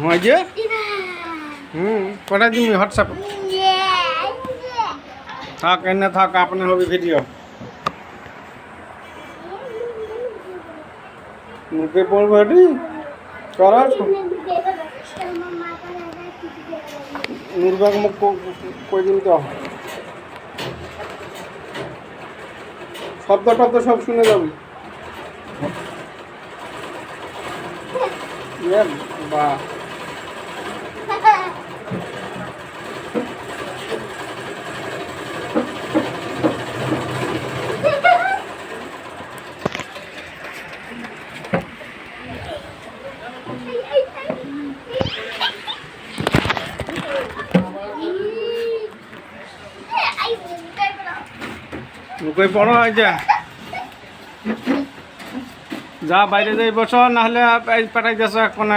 হয় যে পঠাই দিবি হোয়াটসঅ্যাপ থাক এনে থাক আপনার হবে ভিডিও মুখে পড়বো এটি করা নুরবাগ মুখ কই দিন তো শব্দ টব্দ সব শুনে যাবি বা কই পড়ো যা বাইরে যাই বসো নাহলে পাঠাই দিয়েছ এখন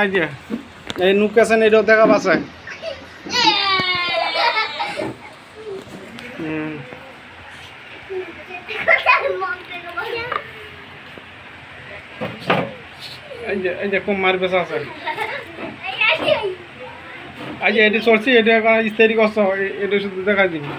এই নুক আছেন এটাও দেখা পাচ্ছে এই যে কম মার বেসা আছে এটি চলছি এটা এখন ইস্তারি করছো এটা শুধু দেখা দিবি